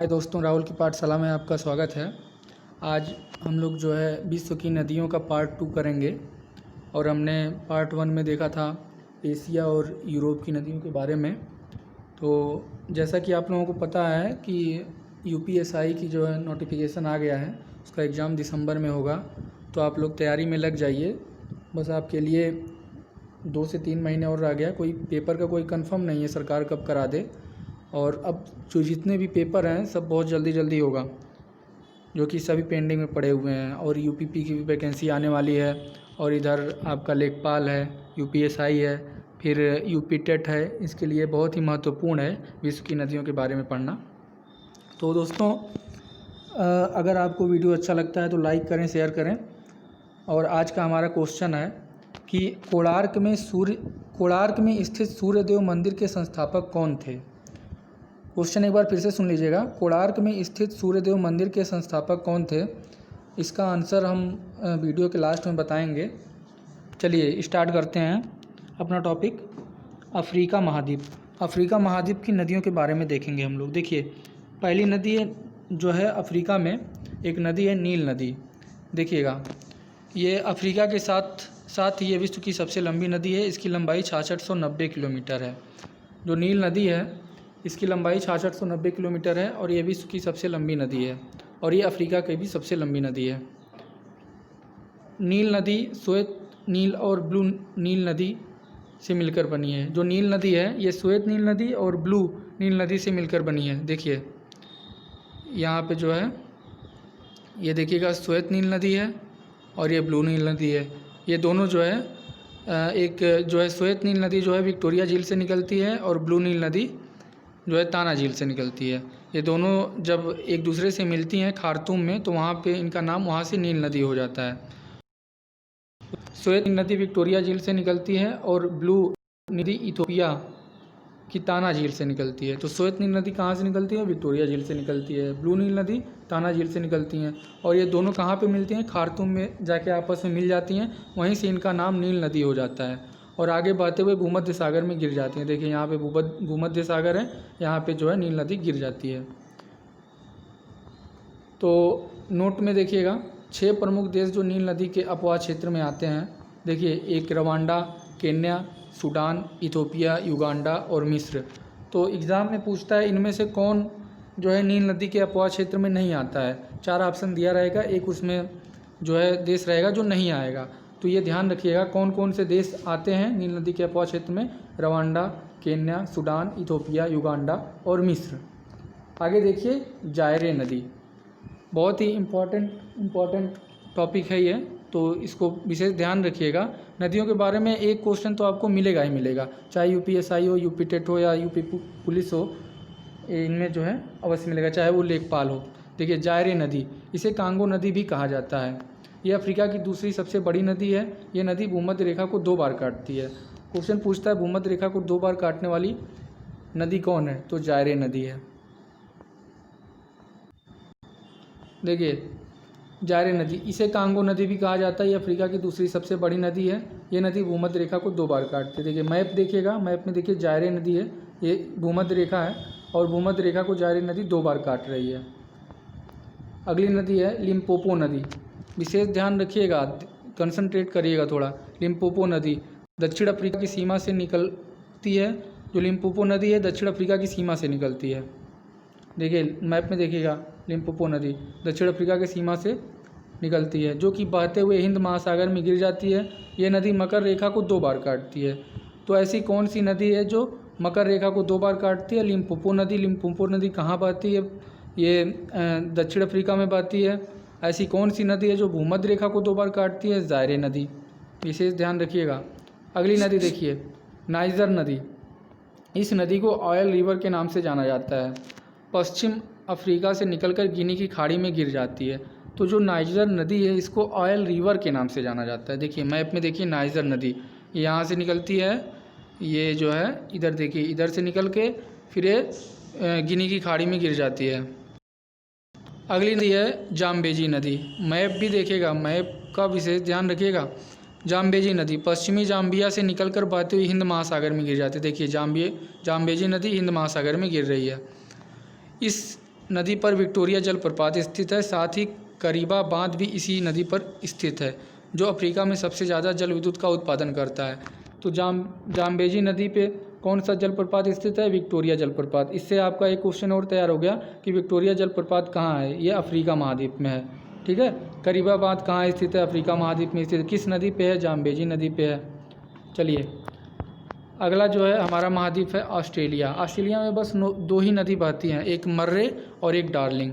हाय दोस्तों, राहुल की पाठशाला में आपका स्वागत है। आज हम लोग जो है विश्व की नदियों का पार्ट 2 करेंगे। और हमने पार्ट 1 में देखा था एशिया और यूरोप की नदियों के बारे में। तो जैसा कि आप लोगों को पता है कि यूपीएसआई की जो है नोटिफिकेशन आ गया है, उसका एग्ज़ाम दिसंबर में होगा। तो आप लोग तैयारी में लग जाइए। बस आपके लिए 2 से 3 महीने और रह गया। कोई पेपर का कोई कंफर्म नहीं है सरकार कब करा दे। और अब जो जितने भी पेपर हैं सब बहुत जल्दी होगा, जो कि सभी पेंडिंग में पड़े हुए हैं। और यूपीपी की भी वैकेंसी आने वाली है। और इधर आपका लेखपाल है, यूपीएसआई है, फिर यूपी टेट है। इसके लिए बहुत ही महत्वपूर्ण है विश्व की नदियों के बारे में पढ़ना। तो दोस्तों, अगर आपको वीडियो अच्छा लगता है तो लाइक करें, शेयर करें। और आज का हमारा क्वेश्चन है कि कोणार्क में स्थित सूर्यदेव मंदिर के संस्थापक कौन थे। क्वेश्चन एक बार फिर से सुन लीजिएगा। कोणार्क में स्थित सूर्यदेव मंदिर के संस्थापक कौन थे, इसका आंसर हम वीडियो के लास्ट में बताएंगे। चलिए स्टार्ट करते हैं अपना टॉपिक। अफ्रीका महाद्वीप की नदियों के बारे में देखेंगे हम लोग। देखिए, पहली नदी जो है अफ्रीका में एक नदी है नील नदी। देखिएगा, ये अफ्रीका के साथ ये विश्व की सबसे लंबी नदी है। इसकी लंबाई 6690 किलोमीटर है। जो नील नदी है इसकी लंबाई 6690 किलोमीटर है और ये विश्व की सबसे लंबी नदी है। और ये अफ्रीका की भी सबसे लंबी नदी है। नील नदी श्वेत नील और ब्लू नील नदी से मिलकर बनी है। जो नील नदी है ये श्वेत नील नदी और ब्लू नील नदी से मिलकर बनी है। देखिए यहाँ पे जो है, ये देखिएगा श्वेत नील नदी है और ये ब्लू नील नदी है। ये दोनों जो है एक जो है श्वेत नील नदी जो है विक्टोरिया झील से निकलती है और ब्लू नील नदी जो है ताना झील से निकलती है। ये दोनों जब एक दूसरे से मिलती हैं खार्तूम में, तो वहाँ पे इनका नाम वहाँ से नील नदी हो जाता है। श्वेत नदी विक्टोरिया झील से निकलती है और ब्लू नदी इथोपिया की ताना झील से निकलती है। तो श्वेत नील नदी कहाँ से निकलती है? विक्टोरिया झील से निकलती है। ब्लू नील नदी ताना झील से निकलती हैं। और ये दोनों कहाँ पे मिलती हैं? खार्तूम में जाके आपस में मिल जाती हैं। वहीं से इनका नाम नील नदी हो जाता है और आगे बढ़ते हुए भूमध्य सागर में गिर जाती हैं। देखिए यहाँ पे भूमध्य सागर है, यहाँ पे जो है नील नदी गिर जाती है। तो नोट में देखिएगा 6 प्रमुख देश जो नील नदी के अपवाह क्षेत्र में आते हैं। देखिए, एक Rwanda, Kenya, Sudan, Ethiopia, Uganda और मिस्र। तो एग्ज़ाम में पूछता है इनमें से कौन जो है नील नदी के अपवाह क्षेत्र में नहीं आता है। 4 ऑप्शन दिया रहेगा, एक उसमें जो है देश रहेगा जो नहीं आएगा। तो ये ध्यान रखिएगा कौन कौन से देश आते हैं नील नदी के अपवाह क्षेत्र में। Rwanda, Kenya, Sudan, Ethiopia, Uganda और मिस्र। आगे देखिए, जायरे नदी बहुत ही इम्पॉर्टेंट टॉपिक है ये, तो इसको विशेष ध्यान रखिएगा। नदियों के बारे में एक क्वेश्चन तो आपको मिलेगा ही मिलेगा, चाहे यूपीएसआई हो, यूपी टेट हो या यूपी पुलिस हो, इनमें जो है अवश्य मिलेगा, चाहे वो लेखपाल हो। देखिए, जायरे नदी, इसे कांगो नदी भी कहा जाता है। ये अफ्रीका की दूसरी सबसे बड़ी नदी है। ये नदी भूमध्य रेखा को 2 बार काटती है। क्वेश्चन पूछता है भूमध्य रेखा को 2 बार काटने वाली नदी कौन है, तो जायरे नदी है। देखिए, जायरे नदी, इसे कांगो नदी भी कहा जाता है। ये अफ्रीका की दूसरी सबसे बड़ी नदी है। ये नदी भूमध्य रेखा को 2 बार काटती है। देखिए मैप देखिएगा, मैप में देखिए जायरे नदी है, ये भूमध्य रेखा है और भूमध्य रेखा को जायरे नदी 2 बार काट रही है। अगली नदी है लिम्पोपो नदी। विशेष ध्यान रखिएगा, कंसंट्रेट करिएगा थोड़ा। लिम्पोपो नदी दक्षिण अफ्रीका की सीमा से निकलती है। जो लिम्पोपो नदी है दक्षिण अफ्रीका की सीमा से निकलती है। देखिए मैप में देखिएगा, लिम्पोपो नदी दक्षिण अफ्रीका की सीमा से निकलती है, जो कि बहते हुए हिंद महासागर में गिर जाती है। ये नदी मकर रेखा को 2 बार काटती है। तो ऐसी कौन सी नदी है जो मकर रेखा को 2 बार काटती है? लिम्पोपो नदी। लिम्पोपो नदी कहाँ बहती है? ये दक्षिण अफ्रीका में बहती है। ऐसी कौन सी नदी है जो भूमध्य रेखा को 2 बार काटती है? जायरे नदी। विशेष ध्यान रखिएगा। अगली नदी देखिए, नाइजर नदी। इस नदी को ऑयल रिवर के नाम से जाना जाता है। पश्चिम अफ्रीका से निकलकर गिनी की खाड़ी में गिर जाती है। तो जो नाइजर नदी है इसको ऑयल रिवर के नाम से जाना जाता है। देखिए मैप में देखिए, नाइजर नदी यहाँ से निकलती है, ये जो है इधर देखिए, इधर से निकल के फिर ये गिनी की खाड़ी में गिर जाती है। अगली नदी है जाम्बेजी नदी। मैप भी देखिएगा, मैप का विशेष ध्यान रखिएगा। जाम्बेजी नदी पश्चिमी जाम्बिया से निकलकर बहती हुई हिंद महासागर में गिर जाती है। देखिए जाम्बेजी नदी हिंद महासागर में गिर रही है। इस नदी पर विक्टोरिया जलप्रपात स्थित है। साथ ही करीबा बांध भी इसी नदी पर स्थित है, जो अफ्रीका में सबसे ज़्यादा जल विद्युत का उत्पादन करता है। तो जाम्बेजी नदी पे कौन सा जलप्रपात स्थित है? विक्टोरिया जलप्रपात। इससे आपका एक क्वेश्चन और तैयार हो गया कि विक्टोरिया जलप्रपात कहाँ है? ये अफ्रीका महाद्वीप में है। ठीक है। करीबा बांध कहाँ स्थित है? अफ्रीका महाद्वीप में स्थित है। किस नदी पे है? जाम्बेजी नदी पे है। चलिए, अगला जो है हमारा महाद्वीप है ऑस्ट्रेलिया। ऑस्ट्रेलिया में बस दो ही नदी बहती हैं, एक मर्रे और एक डार्लिंग।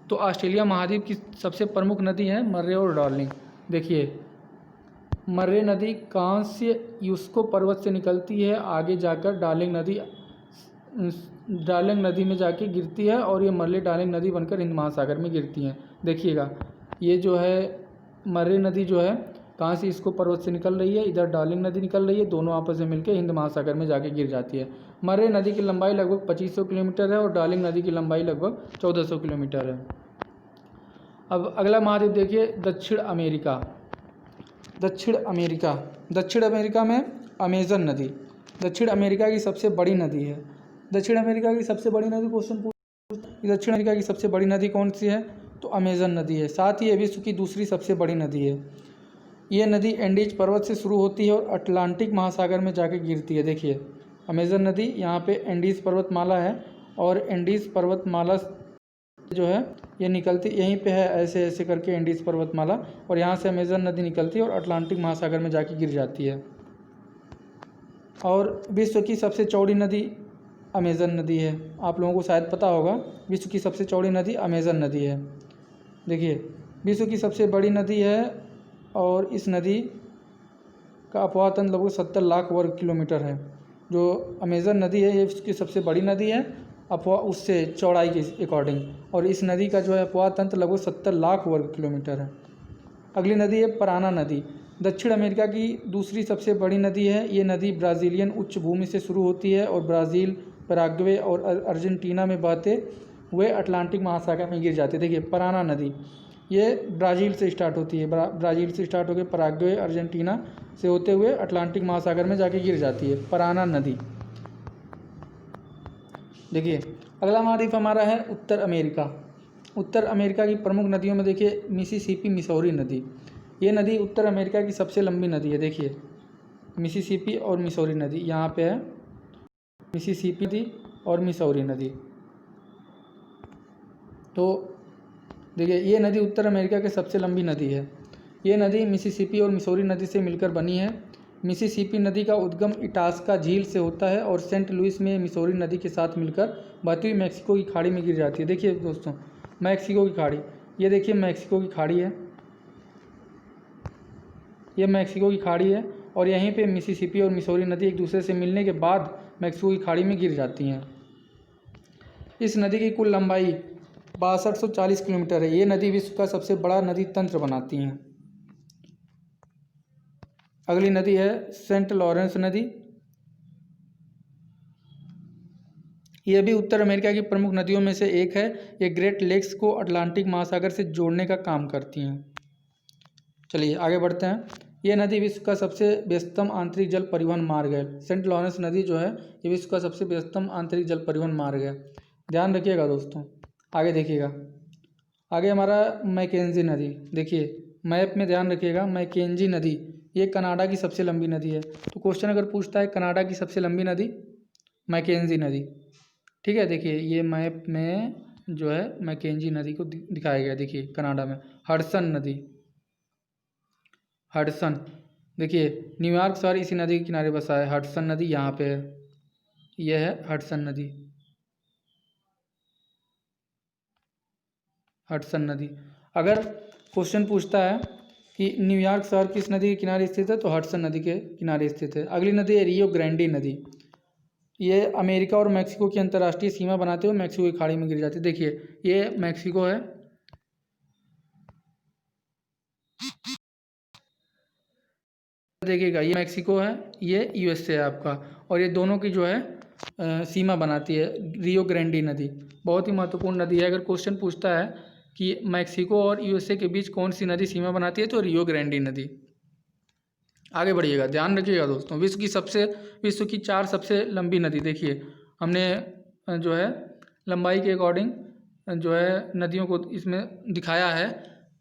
तो ऑस्ट्रेलिया महाद्वीप की सबसे प्रमुख नदी है मर्रे और डार्लिंग। देखिए, मर्रे नदी कांस्य यूस्को पर्वत से निकलती है, आगे जाकर डार्लिंग नदी में जाके गिरती है और ये मर्रे डार्लिंग नदी बनकर हिंद महासागर में गिरती हैं। देखिएगा, ये जो है मर्रे नदी जो है कहाँ से इसको पर्वत से निकल रही है, इधर डार्लिंग नदी निकल रही है, दोनों आपस में मिलकर हिंद महासागर में जाके गिर जाती है। मर्रे नदी की लंबाई लगभग 2500 किलोमीटर है और डार्लिंग नदी की लंबाई लगभग 1400 किलोमीटर है। अब अगला महाद्वीप देखिए, दक्षिण अमेरिका। दक्षिण अमेरिका में अमेजन नदी दक्षिण अमेरिका की सबसे बड़ी नदी है। दक्षिण अमेरिका की सबसे बड़ी नदी दक्षिण अमेरिका की सबसे बड़ी नदी कौन सी है? तो अमेजन नदी है। साथ ही ये विश्व की दूसरी सबसे बड़ी नदी है। ये नदी एंडीज पर्वत से शुरू होती है और अटलांटिक महासागर में जाकर गिरती है। देखिए, अमेजन नदी यहाँ पे एंडीज पर्वतमाला है और एंडीज पर्वतमाला जो है ये निकलती यहीं पे है, ऐसे ऐसे करके एंडीज पर्वतमाला, और यहाँ से अमेजन नदी निकलती है और अटलांटिक महासागर में जाके गिर जाती है। और विश्व की सबसे चौड़ी नदी अमेजन नदी है। आप लोगों को शायद पता होगा, विश्व की सबसे चौड़ी नदी अमेजन नदी है। देखिए, विश्व की सबसे बड़ी नदी है और इस नदी का अपवाह तंत्र लगभग 70 लाख वर्ग किलोमीटर है। जो अमेजन नदी है ये विश्व की सबसे बड़ी नदी है अपवाह उससे चौड़ाई के अकॉर्डिंग, और इस नदी का जो है अपवाह तंत्र लगभग 70 लाख वर्ग किलोमीटर है। अगली नदी है पराना नदी। दक्षिण अमेरिका की दूसरी सबसे बड़ी नदी है। ये नदी ब्राज़ीलियन उच्च भूमि से शुरू होती है और ब्राज़ील, पैराग्वे और अर्जेंटीना में बहते हुए अटलांटिक महासागर में गिर जाती है। देखिए, पराना नदी ये ब्राज़ील से स्टार्ट होती है, ब्राज़ील से स्टार्ट होकर पैराग्वे, अर्जेंटीना से होते हुए अटलांटिक महासागर में जाके गिर जाती है, पराना नदी। देखिए, अगला महाद्वीप हमारा है उत्तर अमेरिका। उत्तर अमेरिका की प्रमुख नदियों में देखिए मिसिसिपी मिसौरी नदी। ये नदी उत्तर अमेरिका की सबसे लंबी नदी है। देखिए, मिसिसिपी और मिसौरी नदी यहाँ पे है, मिसिसिपी नदी और मिसौरी नदी। तो देखिए, ये नदी उत्तर अमेरिका की सबसे लंबी नदी है। ये नदी मिसिसिपी और मिसौरी नदी से मिलकर बनी है। मिसिसिपी नदी का उद्गम इटास्का झील से होता है और सेंट लुइस में मिसौरी नदी के साथ मिलकर बहती हुई मैक्सिको की खाड़ी में गिर जाती है। देखिए दोस्तों, मैक्सिको की खाड़ी, ये देखिए मैक्सिको की खाड़ी है, ये मैक्सिको की खाड़ी है और यहीं पे मिसिसिपी और मिसौरी नदी एक दूसरे से मिलने के बाद मैक्सिको की खाड़ी में गिर जाती हैं। इस नदी की कुल लंबाई 6240 किलोमीटर है। ये नदी विश्व का सबसे बड़ा नदी तंत्र बनाती हैं। अगली नदी है सेंट लॉरेंस नदी। यह भी उत्तर अमेरिका की प्रमुख नदियों में से एक है। ये ग्रेट लेक्स को अटलांटिक महासागर से जोड़ने का काम करती हैं। चलिए आगे बढ़ते हैं। यह नदी विश्व का सबसे व्यस्तम आंतरिक जल परिवहन मार्ग है। सेंट लॉरेंस नदी जो है ये विश्व का सबसे व्यस्तम आंतरिक जल परिवहन मार्ग है। ध्यान रखिएगा दोस्तों, आगे देखिएगा। आगे हमारा मैकेंजी नदी। देखिए मैप में ध्यान रखिएगा, मैकेंजी नदी ये कनाडा की सबसे लंबी नदी है। तो क्वेश्चन अगर पूछता है कनाडा की सबसे लंबी नदी, मैकेंजी नदी। ठीक है, देखिए ये मैप में जो है मैकेंजी नदी को दिखाया गया। देखिए कनाडा में हडसन नदी, हडसन। देखिए न्यूयॉर्क शहर इसी नदी के किनारे बसा है। हडसन नदी यहाँ पे है, यह है हडसन नदी, हडसन नदी। अगर क्वेश्चन पूछता है कि न्यूयॉर्क शहर किस नदी के किनारे स्थित है, तो हडसन नदी के किनारे स्थित है। अगली नदी है रियो ग्रैंडी नदी। ये अमेरिका और मैक्सिको की अंतर्राष्ट्रीय सीमा बनाते हुए मैक्सिको की खाड़ी में गिर जाती है। देखिए ये मैक्सिको है, देखिएगा ये मैक्सिको है, ये यूएसए है आपका, और ये दोनों की जो है सीमा बनाती है रियो ग्रैंडी नदी। बहुत ही महत्वपूर्ण नदी है। अगर क्वेश्चन पूछता है कि मैक्सिको और यूएसए के बीच कौन सी नदी सीमा बनाती है, तो रियो ग्रैंडी नदी। आगे बढ़िएगा, ध्यान रखिएगा दोस्तों। विश्व की 4 सबसे लंबी नदी। देखिए हमने जो है लंबाई के अकॉर्डिंग जो है नदियों को इसमें दिखाया है।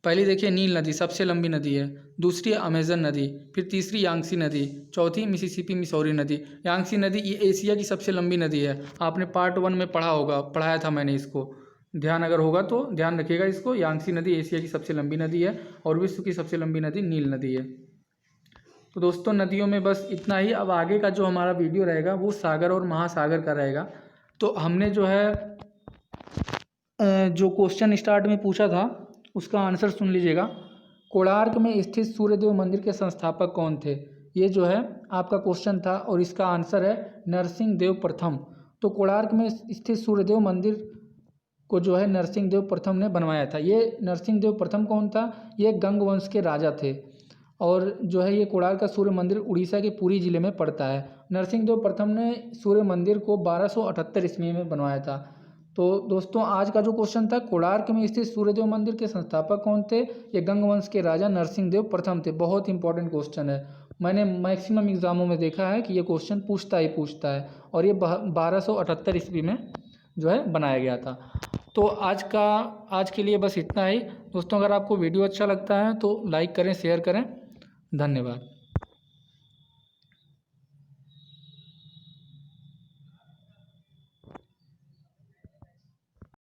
पहली देखिए नील नदी सबसे लंबी नदी है, दूसरी अमेजन नदी, फिर तीसरी यांगसी नदी, चौथी मिसिसिपी मिसौरी नदी। यांगसी नदी ये एशिया की सबसे लंबी नदी है। आपने पार्ट 1 में पढ़ा होगा, पढ़ाया था मैंने इसको, ध्यान अगर होगा तो ध्यान रखिएगा इसको। यांगसी नदी एशिया की सबसे लंबी नदी है और विश्व की सबसे लंबी नदी नील नदी है। तो दोस्तों नदियों में बस इतना ही। अब आगे का जो हमारा वीडियो रहेगा वो सागर और महासागर का रहेगा। तो हमने जो है जो क्वेश्चन स्टार्ट में पूछा था उसका आंसर सुन लीजिएगा। कोणार्क में स्थित सूर्यदेव मंदिर के संस्थापक कौन थे? ये जो है आपका क्वेश्चन था और इसका आंसर है नरसिंहदेव प्रथम। तो कोणार्क में स्थित सूर्यदेव मंदिर को जो है नरसिंहदेव प्रथम ने बनवाया था। ये नरसिंहदेव प्रथम कौन था? ये गंग वंश के राजा थे और जो है ये कोणार्क का सूर्य मंदिर उड़ीसा के पुरी जिले में पड़ता है। नरसिंहदेव प्रथम ने सूर्य मंदिर को 1278 ईस्वी में बनवाया था। तो दोस्तों आज का जो क्वेश्चन था, कोणार्क में स्थित सूर्यदेव मंदिर के संस्थापक कौन थे? ये गंग वंश के राजा नरसिंहदेव प्रथम थे। बहुत इंपॉर्टेंट क्वेश्चन है, मैंने मैक्सिमम एग्जामों में देखा है कि ये क्वेश्चन पूछता है और ये 1278 ईस्वी में जो है बनाया गया था। तो आज के लिए बस इतना ही दोस्तों। अगर आपको वीडियो अच्छा लगता है तो लाइक करें, शेयर करें। धन्यवाद।